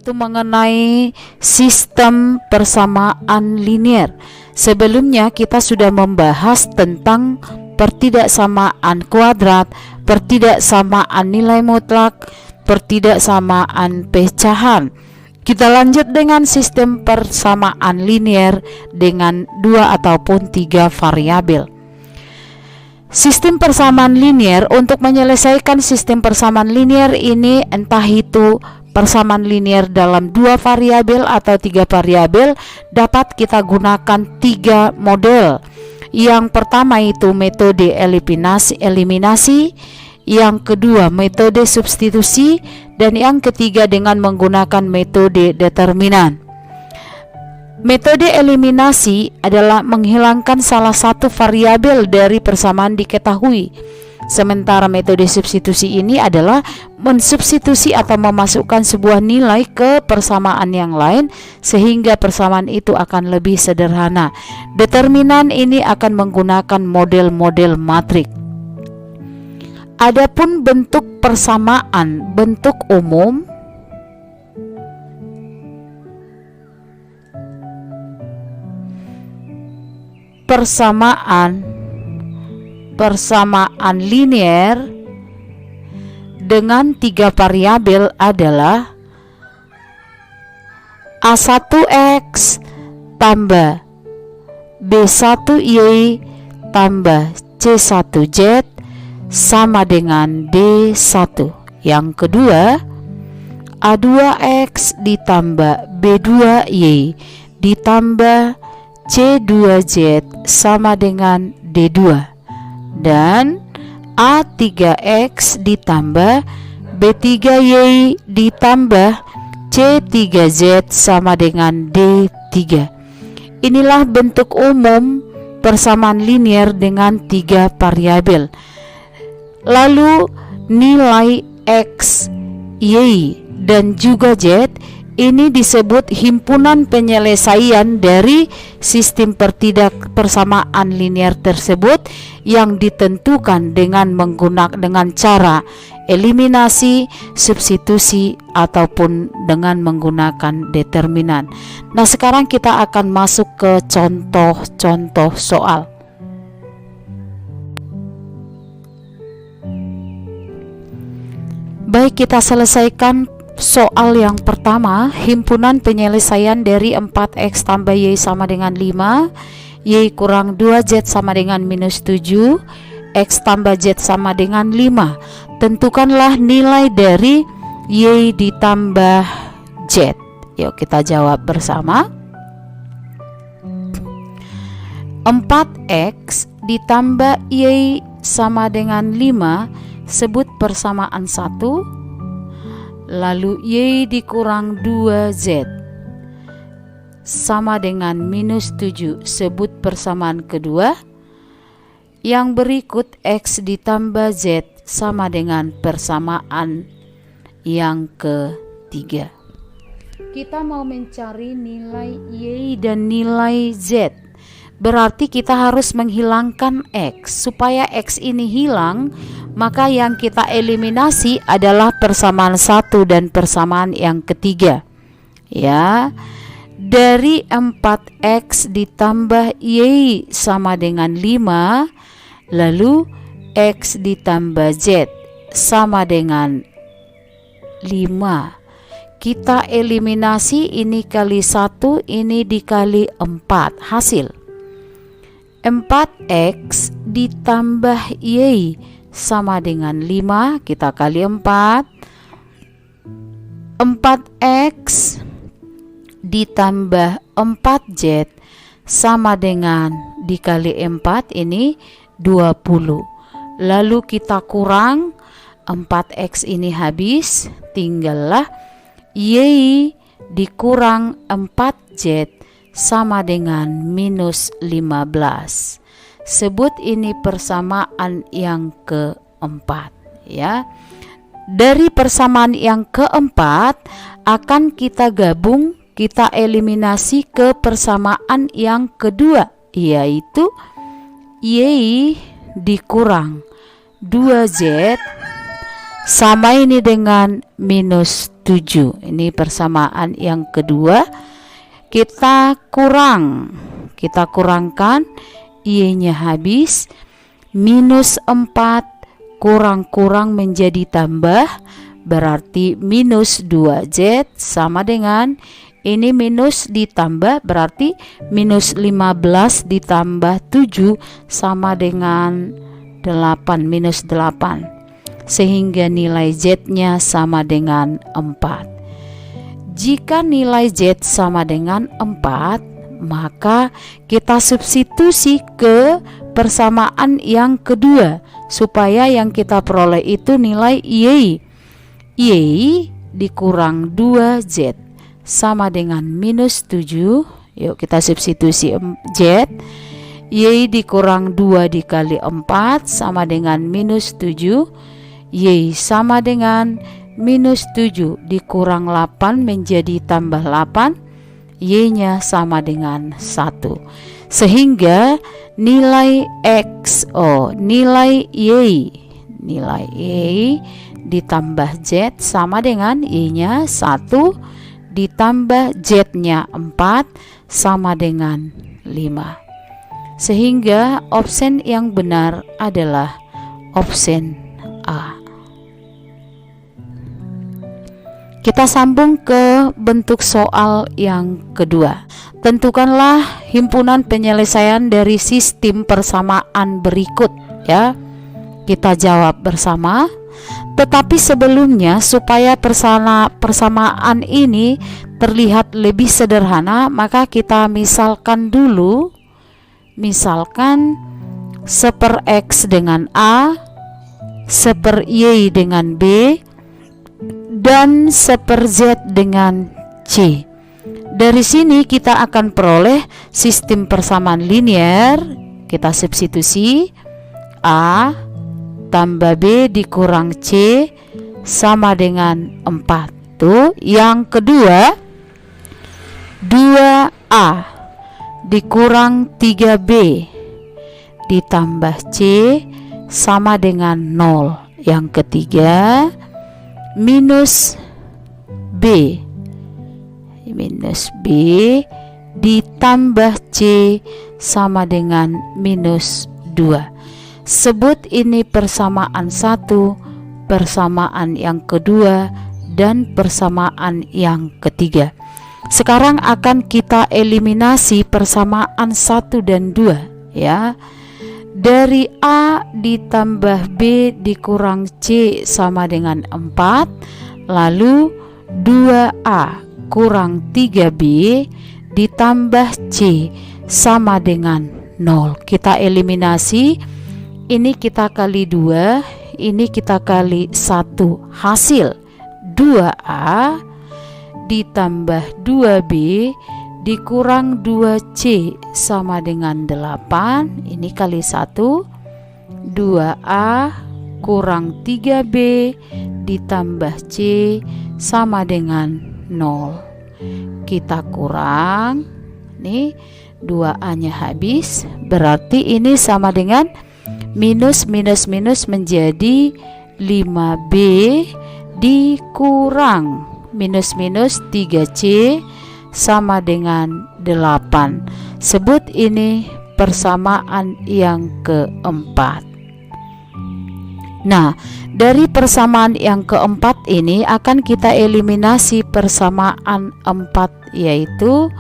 yaitu mengenai sistem persamaan linear. Sebelumnya kita sudah membahas tentang pertidaksamaan kuadrat, pertidaksamaan nilai mutlak, pertidaksamaan pecahan. Kita lanjut dengan sistem persamaan linear dengan 2 ataupun 3 variabel. Sistem persamaan linear, untuk menyelesaikan sistem persamaan linear ini, entah itu persamaan linear dalam 2 variabel atau 3 variabel, dapat kita gunakan 3 model. Yang pertama itu metode eliminasi, yang kedua metode substitusi, dan yang ketiga dengan menggunakan metode determinan. Metode eliminasi adalah menghilangkan salah satu variabel dari persamaan diketahui. Sementara metode substitusi ini adalah mensubstitusi atau memasukkan sebuah nilai ke persamaan yang lain sehingga persamaan itu akan lebih sederhana. Determinan ini akan menggunakan model-model matrik. Adapun bentuk persamaan, bentuk umum, persamaan linear dengan 3 variabel adalah A1X tambah B1Y tambah C1Z sama dengan D1. Yang kedua, A2X ditambah B2Y ditambah C2Z sama dengan D2, dan A3X ditambah B3Y ditambah C3Z sama dengan D3. Inilah bentuk umum persamaan linear dengan 3 variabel. Lalu nilai X, Y, dan juga Z ini disebut himpunan penyelesaian dari sistem persamaan linear tersebut yang ditentukan dengan cara eliminasi, substitusi, ataupun dengan menggunakan determinan. Nah, sekarang kita akan masuk ke contoh-contoh soal. Baik, kita selesaikan soal yang pertama. Himpunan penyelesaian dari 4X tambah Y sama dengan 5, Y kurang 2Z sama dengan minus 7, X tambah Z sama dengan 5. Tentukanlah nilai dari Y ditambah Z. Yuk kita jawab bersama. 4X ditambah Y sama dengan 5, sebut persamaan 1, lalu Y dikurang 2Z sama dengan minus 7, sebut persamaan kedua. Yang berikut X ditambah Z sama dengan persamaan yang ketiga. Kita mau mencari nilai Y dan nilai Z, berarti kita harus menghilangkan X. Supaya X ini hilang, maka yang kita eliminasi adalah persamaan 1 dan persamaan yang ketiga. Ya, dari 4X ditambah Y sama dengan 5, lalu X ditambah Z sama dengan 5. Kita eliminasi, ini kali 1, ini dikali 4, hasil 4X ditambah Y sama dengan 5, kita kali 4. 4X ditambah 4Z sama dengan dikali 4, ini 20. Lalu kita kurang, 4X ini habis, tinggallah Y dikurang 4Z sama dengan minus 15. Sebut ini persamaan yang keempat, ya. Dari persamaan yang keempat akan kita gabung, kita eliminasi ke persamaan yang kedua, yaitu Y dikurang 2Z sama ini dengan minus 7. Ini persamaan yang kedua. Kita kurangkan, Y-nya habis, minus 4 kurang menjadi tambah, berarti minus 2Z sama dengan ini minus ditambah, berarti minus 15 ditambah 7 sama dengan 8, minus 8, sehingga nilai Z-nya sama dengan 4. Jika nilai Z sama dengan 4, maka kita substitusi ke persamaan yang kedua supaya yang kita peroleh itu nilai Y. Y dikurang 2Z sama dengan minus 7. Yuk kita substitusi Z. Y dikurang 2 dikali 4 sama dengan minus 7. Y sama dengan minus 7 dikurang 8 menjadi tambah 8, Y-nya sama dengan 1. Sehingga nilai nilai Y ditambah Z sama dengan Y-nya 1 ditambah Z-nya 4 sama dengan 5. Sehingga option yang benar adalah option A. Kita sambung ke bentuk soal yang kedua. Tentukanlah himpunan penyelesaian dari sistem persamaan berikut, ya. Kita jawab bersama. Tetapi sebelumnya, supaya persamaan ini terlihat lebih sederhana, maka kita misalkan dulu. Misalkan 1/X dengan A, 1/Y dengan B, dan 1/Z dengan C. Dari sini kita akan peroleh sistem persamaan linear. Kita substitusi A tambah B dikurang C sama dengan 4. Tuh, yang kedua 2A dikurang 3B ditambah C sama dengan 0. Yang ketiga minus B ditambah C sama dengan minus 2. Sebut ini persamaan 1, persamaan yang kedua, dan persamaan yang ketiga. Sekarang akan kita eliminasi persamaan 1 dan 2, ya. Dari A ditambah B dikurang C sama dengan 4. Lalu 2A kurang 3B ditambah C sama dengan 0. Kita eliminasi. Ini kita kali 2, ini kita kali 1. Hasil 2A ditambah 2B dikurang 2C sama dengan 8. Ini kali 1. 2A kurang 3B ditambah C sama dengan 0. Kita kurang, nih 2A-nya habis, berarti ini sama dengan minus menjadi 5B dikurang minus 3C sama dengan 8. Sebut ini persamaan yang keempat. Nah, dari persamaan yang keempat ini akan kita eliminasi persamaan 4, yaitu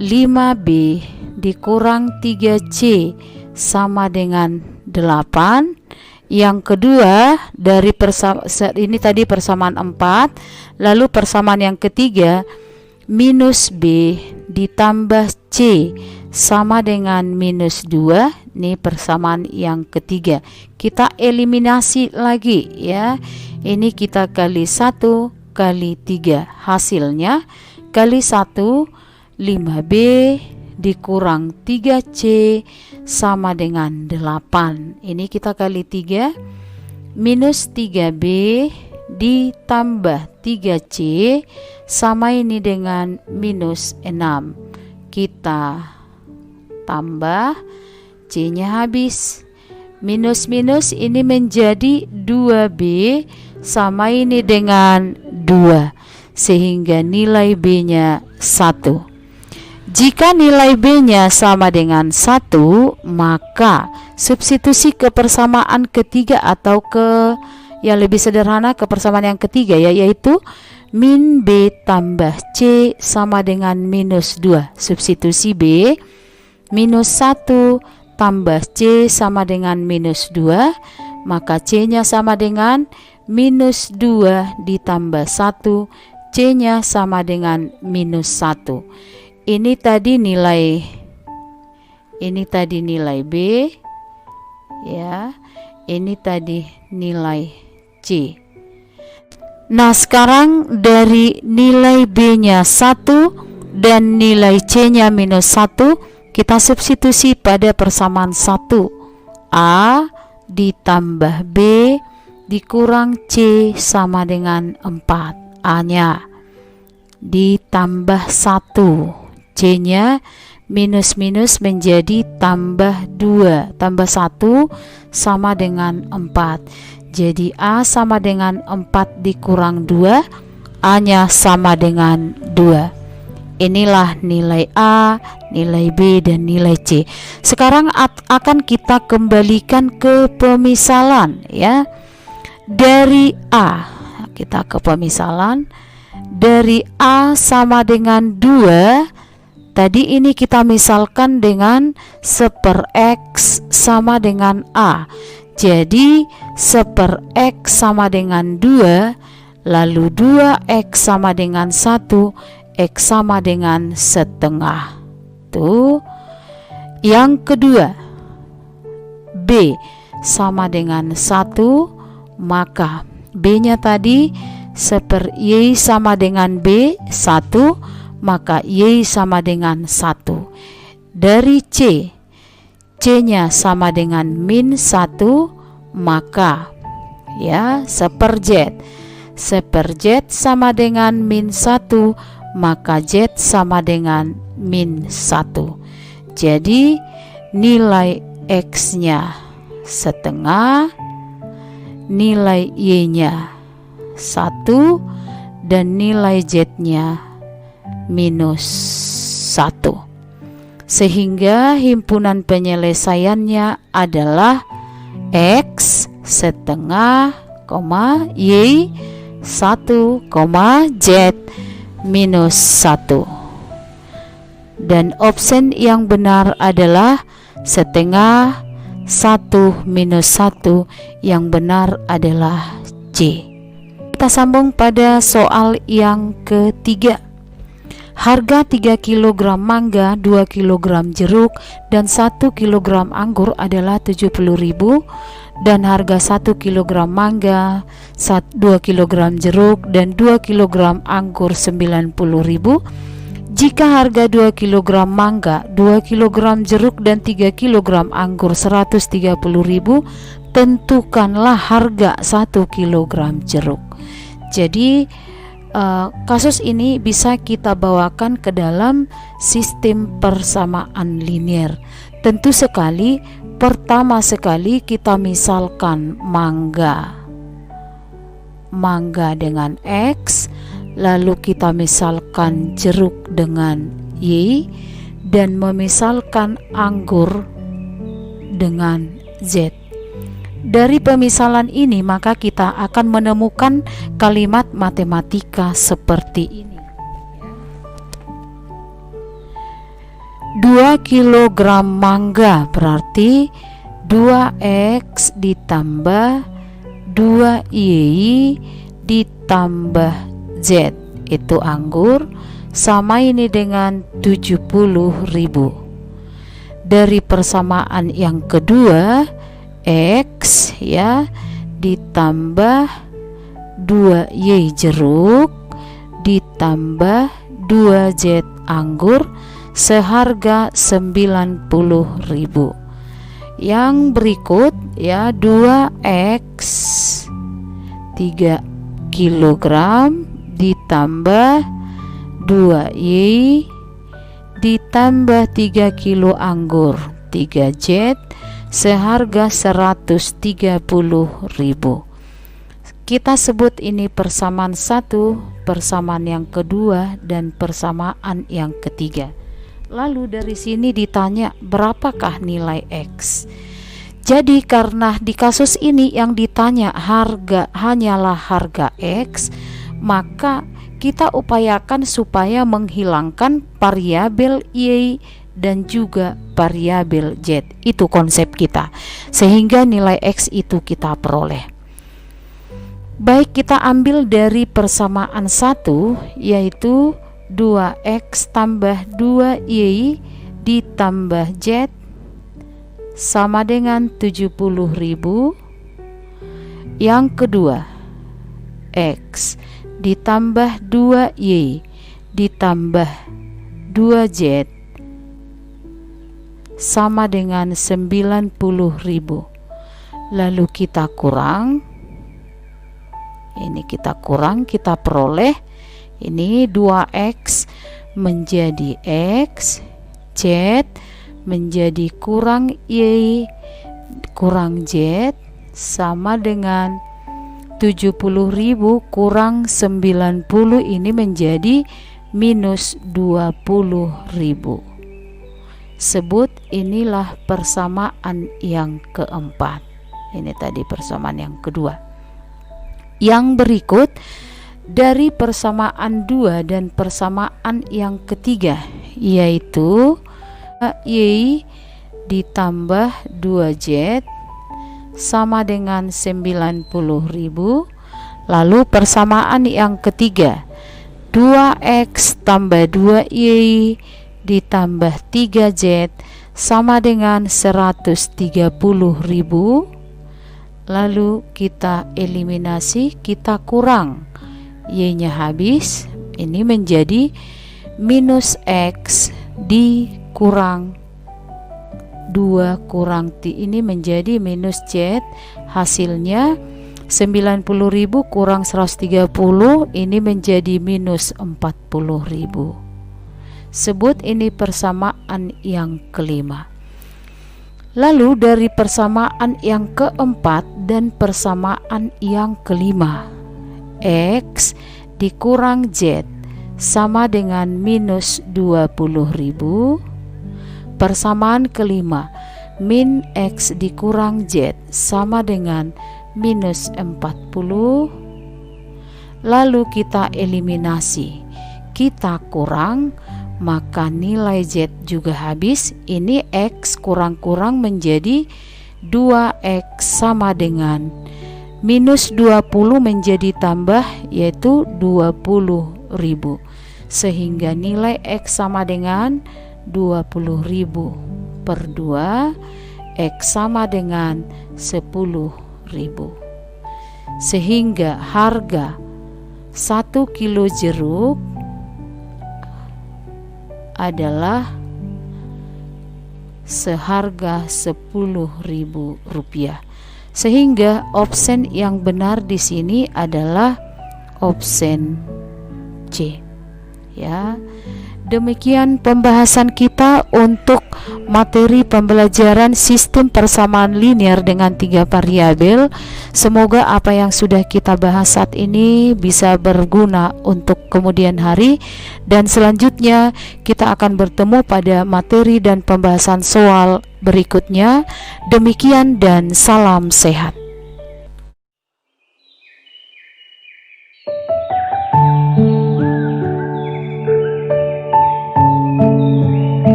5B dikurang 3C sama dengan 8. Yang kedua, dari ini tadi persamaan 4, lalu persamaan yang ketiga minus B ditambah C sama dengan minus 2. Ini persamaan yang ketiga. Kita eliminasi lagi, ya. Ini kita kali 1 kali 3. Hasilnya kali 1 5B dikurang 3C sama dengan 8. Ini kita kali 3, minus 3B ditambah 3C sama ini dengan minus 6. Kita tambah, C-nya habis. Minus ini menjadi 2B sama ini dengan 2. sehingga nilai B-nya 1. Jika nilai B-nya sama dengan 1, maka substitusi ke persamaan ketiga atau ke yang lebih sederhana ke persamaan yang ketiga ya, yaitu min B tambah C sama dengan minus 2. Substitusi B, minus 1 tambah C sama dengan minus 2, maka C-nya sama dengan minus 2 ditambah 1, C-nya sama dengan minus 1. Ini tadi nilai B ya. Ini tadi nilai C. Nah, sekarang dari nilai B-nya 1 dan nilai C-nya minus 1, kita substitusi pada persamaan 1. A ditambah B dikurang C sama dengan 4. A-nya ditambah 1. C-nya minus-minus menjadi tambah 2, tambah 1 sama dengan 4. Jadi A sama dengan 4 dikurang 2, A-nya sama dengan 2. Inilah nilai A, nilai B, dan nilai C. Sekarang akan kita kembalikan ke pemisalan ya. Dari A, kita ke pemisalan. Dari A sama dengan 2, tadi ini kita misalkan dengan 1/X sama dengan A. Jadi 1/X sama dengan 2, lalu 2X sama dengan 1, X sama dengan setengah. Tuh. Yang kedua, B sama dengan 1, maka B-nya tadi Y sama dengan B 1, maka Y sama dengan 1. Dari C, C-nya sama dengan min 1, maka ya 1/Z sama dengan min 1, maka Z sama dengan min 1. Jadi nilai X-nya setengah, nilai Y-nya 1, dan nilai Z-nya minus 1. Sehingga himpunan penyelesaiannya adalah X setengah, Y 1, Z minus 1. Dan option yang benar adalah setengah, 1 minus 1. Yang benar adalah C. Kita sambung pada soal yang ketiga. Harga 3 kg mangga, 2 kg jeruk, dan 1 kg anggur adalah 70.000, dan harga 1 kg mangga, 2 kg jeruk, dan 2 kg anggur 90.000. Jika harga 2 kg mangga, 2 kg jeruk, dan 3 kg anggur 130.000, tentukanlah harga 1 kg jeruk. Jadi kasus ini bisa kita bawakan ke dalam sistem persamaan linier. Tentu sekali, pertama sekali kita misalkan mangga dengan X, lalu kita misalkan jeruk dengan Y, dan memisalkan anggur dengan Z. Dari pemisalan ini maka kita akan menemukan kalimat matematika seperti ini. 2 kg mangga berarti 2X ditambah 2Y ditambah Z, itu anggur, sama ini dengan 70.000. Dari persamaan yang kedua, X ya ditambah 2Y jeruk ditambah 2Z anggur seharga 90.000. Yang berikut ya 2X 3 kg ditambah 2Y ditambah 3 kilo anggur 3Z seharga 130.000. Kita sebut ini persamaan satu, persamaan yang kedua, dan persamaan yang ketiga. Lalu dari sini ditanya berapakah nilai X. Jadi karena di kasus ini yang ditanya hanyalah harga X, maka kita upayakan supaya menghilangkan variabel Y dan juga variabel Z. Itu konsep kita, sehingga nilai X itu kita peroleh. Baik, kita ambil dari persamaan 1, yaitu 2X tambah 2Y ditambah Z sama dengan 70.000. Yang kedua, X ditambah 2Y ditambah 2Z sama dengan 90.000. Lalu kita kurang, kita peroleh ini 2X menjadi X, Z menjadi kurang Y kurang Z sama dengan 70.000 kurang 90, ini menjadi minus 20.000. Sebut inilah persamaan yang keempat. Ini tadi persamaan yang kedua. Yang berikut dari persamaan 2 dan persamaan yang ketiga, yaitu Y ditambah 2Z sama dengan 90.000. Lalu persamaan yang ketiga, 2X tambah 2Y ditambah 3Z sama dengan 130.000. Lalu kita eliminasi, kita kurang, Y-nya habis, ini menjadi minus X dikurang 2 kurang T, ini menjadi minus Z. Hasilnya 90.000 kurang 130, ini menjadi minus 40.000. Sebut ini persamaan yang kelima. Lalu dari persamaan yang keempat dan persamaan yang kelima, X dikurang Z sama dengan minus 20.000. Persamaan kelima, min X dikurang Z sama dengan minus 40. Lalu kita eliminasi, kita kurang, maka nilai Z juga habis. Ini X kurang-kurang menjadi 2X sama dengan minus 20 menjadi tambah, yaitu 20.000, sehingga nilai X sama dengan 20.000 per 2, X sama dengan 10.000, sehingga harga 1 kilo jeruk adalah seharga Rp10.000. Sehingga option yang benar di sini adalah option C. Ya. Demikian pembahasan kita untuk materi pembelajaran sistem persamaan linear dengan 3 variabel. Semoga apa yang sudah kita bahas saat ini bisa berguna untuk kemudian hari, dan selanjutnya kita akan bertemu pada materi dan pembahasan soal berikutnya. Demikian dan salam sehat.